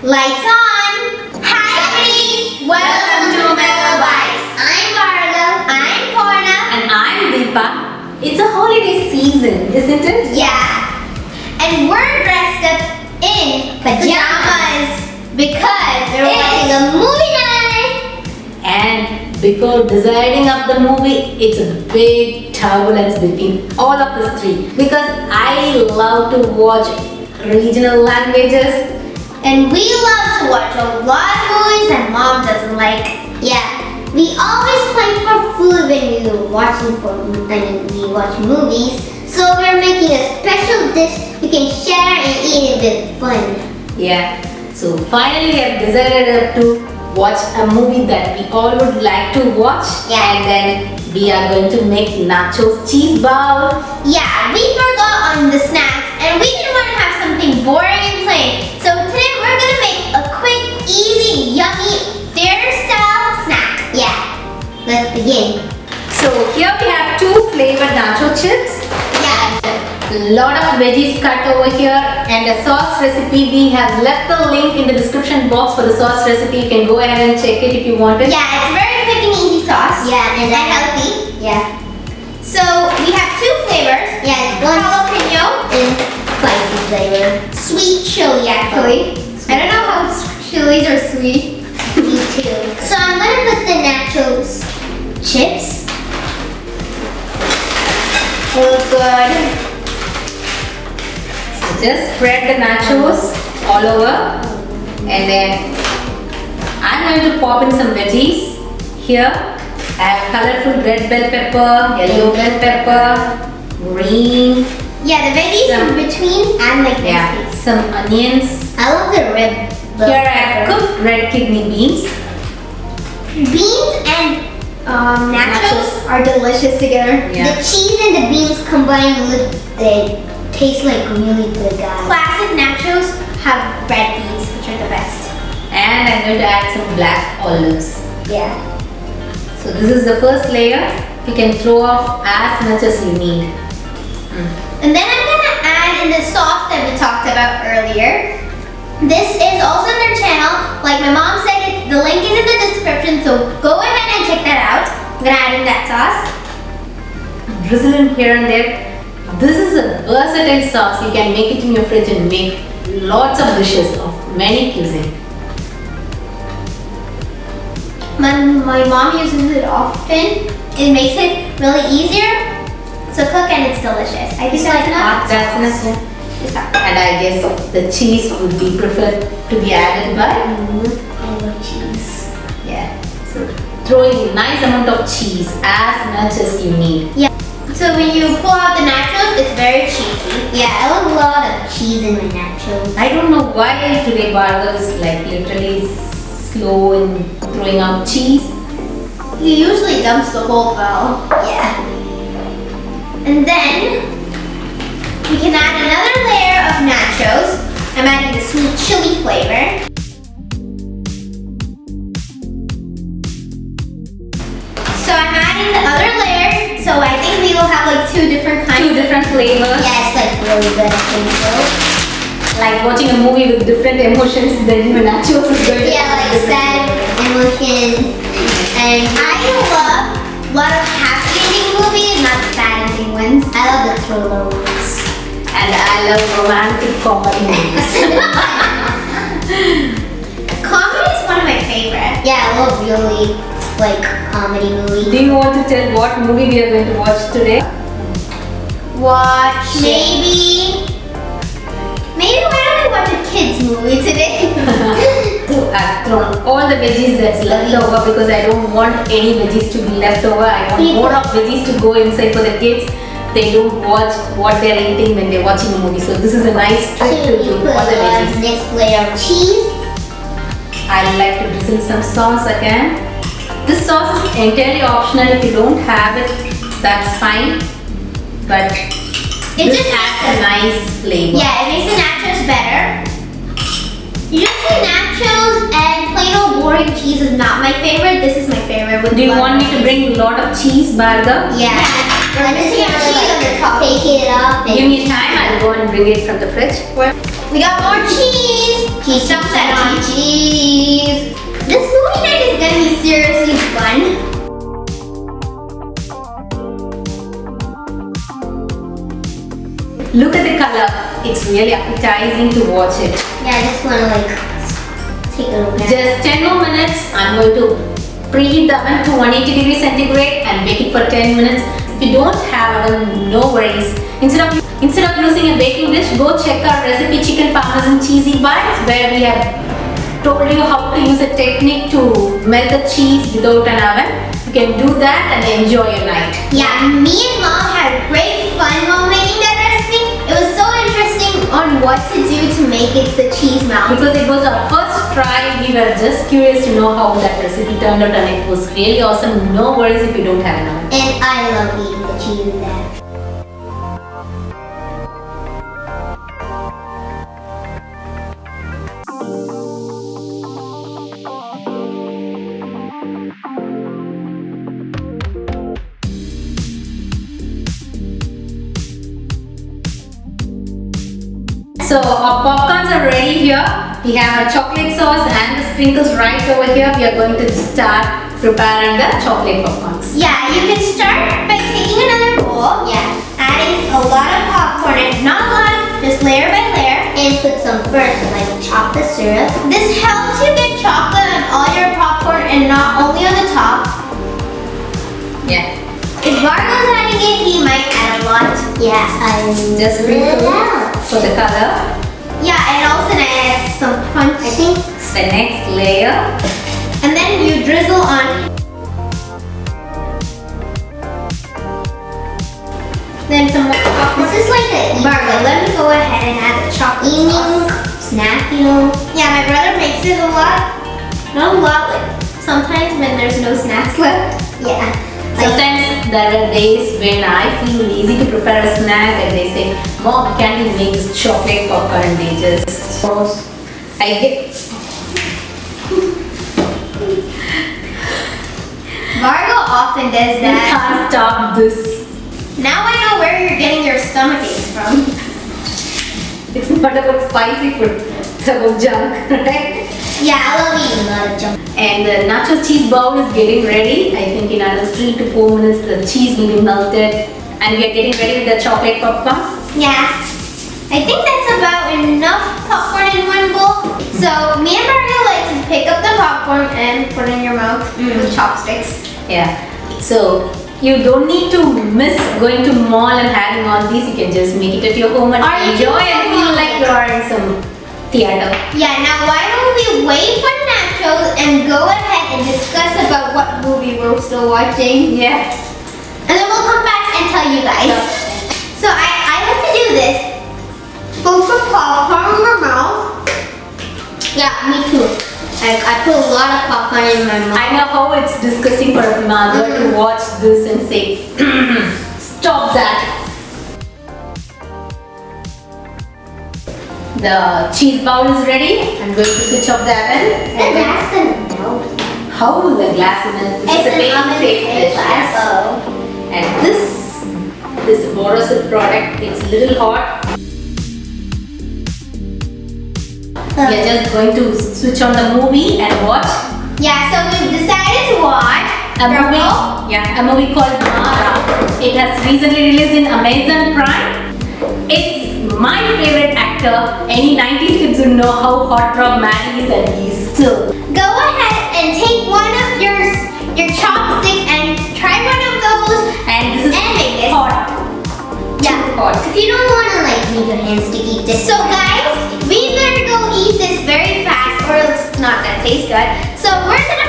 Lights on! Hi, buddies! Welcome to MellowBites. I'm Varga. I'm Porna. And I'm Deepa. It's a holiday season, isn't it? Yeah. And we're dressed up in pajamas because we're watching a movie night. And before deciding of the movie, it's a big turbulence between all of us three. Because I love to watch regional languages. And we love to watch a lot of movies that Mom doesn't like. Yeah, we always fight for food when we watch movies. So we're making a special dish we can share and eat it with fun. Yeah, so finally we have decided to watch a movie that we all would like to watch. Yeah. And then we are going to make nachos cheese bowl. Yeah, we forgot on the snacks and we didn't want to have something boring and plain. So today we're going to make a quick, easy, yummy, dinner-style snack. Yeah, let's begin. So here we have 2 flavored nacho chips. Yeah. A lot of veggies cut over here and a sauce recipe. We have left the link in the description box for the sauce recipe. You can go ahead and check it if you want it. Yeah, it's a very quick and easy sauce. Yeah, and healthy. Yeah. So we have 2 flavors. Yeah, it's one jalapeno and spicy flavor. Sweet chili, actually. I don't know how chilies are sweet. Me too. So I'm gonna put the nachos chips. They look good. So just spread the nachos all over, and then I'm going to pop in some veggies. Here I have colorful red bell pepper, yellow bell pepper, green. Yeah, the veggies in between and like Yeah, this. some onions. I love the red bell Here I have pepper. cooked red kidney beans. Beans and nachos are delicious together. Yeah. The cheese and the beans combined they taste like really good, guys. Classic nachos have red beans, which are the best. And I'm going to add some black olives. Yeah. So this is the first layer. You can throw off as much as you need. And then I'm gonna add in the sauce that we talked about earlier. This is also on their channel. Like my mom said, the link is in the description, so go ahead and check that out. I'm gonna add in that sauce. Drizzle in here and there. This is a versatile sauce. You can make it in your fridge and make lots of dishes of many cuisine. My mom uses it often. It makes it really easier to cook and it's delicious. I think that's enough. That's enough, yeah. Just that. And I guess the cheese would be preferred to be added by. I love cheese. Yeah. So throw in a nice amount of cheese, as much as you need. Yeah. So when you pull out the nachos, it's very cheesy. Yeah, I love a lot of cheese in my nachos. I don't know why today Bhargav is like literally slow in throwing out cheese. He usually dumps the whole bowl. Yeah. And then we can add another layer of nachos. I'm adding the sweet chili flavor. So I'm adding the other layer. So I think we will have like 2 different kinds. 2 different flavors. Yeah, it's like really good, I think so. Like watching a movie with different emotions, then your nachos is going to Yeah, like sad emotion. And I love a lot of happy ending movies, not sad ending ones. I love the thriller ones. And I love romantic comedy movies. Comedy is one of my favorites. Yeah, I love really like comedy movies. Do you want to tell what movie we are going to watch today? Watch maybe why don't we watch a kids movie today? So I've thrown all the veggies that's left over because I don't want any veggies to be left over. I want more of veggies to go inside for the kids. They don't watch what they're eating when they're watching a movie. So this is a nice trick to do all the veggies. Next layer of cheese. I like to drizzle some sauce again. This sauce is entirely optional. If you don't have it, that's fine. But It this just adds a nice flavor. Yeah, it makes the nachos better. Usually nachos and plain old boring cheese is not my favorite. This is my favorite. With Do you want me to bring a lot of cheese, Bhargav? Yeah. I'm just gonna cheese on the top. Take it up. Give me time. I'll go and bring it from the fridge. We got more cheese. Cheese. Dump that on it's really appetizing to watch it. Yeah, I just want to like take a look at it. Just 10 more minutes. I'm going to preheat the oven to 180 degrees centigrade and bake it for 10 minutes. If you don't have oven, no worries. Instead of using a baking dish, go check our recipe chicken parmesan cheesy bites, where we have told you how to use a technique to melt the cheese without an oven. You can do that and enjoy your night. Yeah, me and Mom had great fun while making that recipe. It was so interesting on what to do to make it the cheese melt. Because it was our first try, we were just curious to know how that recipe turned out, and it was really awesome. No worries if you don't have an oven. And I love eating the cheese with that. So our popcorns are ready here. We have our chocolate sauce and the sprinkles right over here. We are going to start preparing the chocolate popcorns. Yeah, you can start by taking another bowl. Yeah. Adding a lot of popcorn in. Not a lot, just layer by layer. And put some first, like chocolate syrup. This helps you get chocolate on all your popcorn and not only on the top. Yeah. If Margo's adding it, he might add a lot. Yeah, Just sprinkle for the color. Yeah, and also add some crunch, I think. The next layer. And then you drizzle on. Then some more popcorn. This is like a Margo, let me go ahead and add the chocolate evening snack, you know. Yeah, my brother makes it a lot. Not a lot, like sometimes when there's no snacks left. Yeah. Sometimes there are days when I feel lazy to prepare a snack and they say, Mom, can you make this chocolate popcorn? And they just, I get. Margo often does You that. can't stop this. Now I know where you're getting your stomach aches from. It's not about spicy food, it's about junk, right? Yeah, I love eating a lot of junk. And the nacho cheese bowl is getting ready. I think in another 3 to 4 minutes the cheese will be melted. And we are getting ready with the chocolate popcorn. Yeah. I think that's about enough popcorn in one bowl. So me and Margo like to pick up the popcorn and put it in your mouth with chopsticks. Yeah. So you don't need to miss going to mall and having all these. You can just make it at your home and enjoy and feel like you're in some theater. Yeah, now why don't we wait for Nachos and go ahead and discuss about what movie we're still watching. Yeah. And then we'll come back and tell you guys. So I like to do this. Put some popcorn in my mouth. Yeah, me too. I put a lot of popcorn in my mouth. I know how it's disgusting for a mother to watch this and say, stop that. The cheese bowl is ready. I'm going to switch off the oven. The glass can melt. How will the glass melt? This is a baking safe dish. Yes. And this Borosil product, it's a little hot. We are just going to switch on the movie and watch. Yeah, so we've decided to watch a movie called Mara. It has recently released in Amazon Prime. It's my favorite actor. Any 90s kids would know how hot Rob man is, and he's still. Go ahead and take one of your chopsticks and try one of those. And this is make this. hot. Yeah, Hot. because you don't want to like leave your hands to eat this. So guys, we better go eat this very fast or it's not gonna taste good. So we're gonna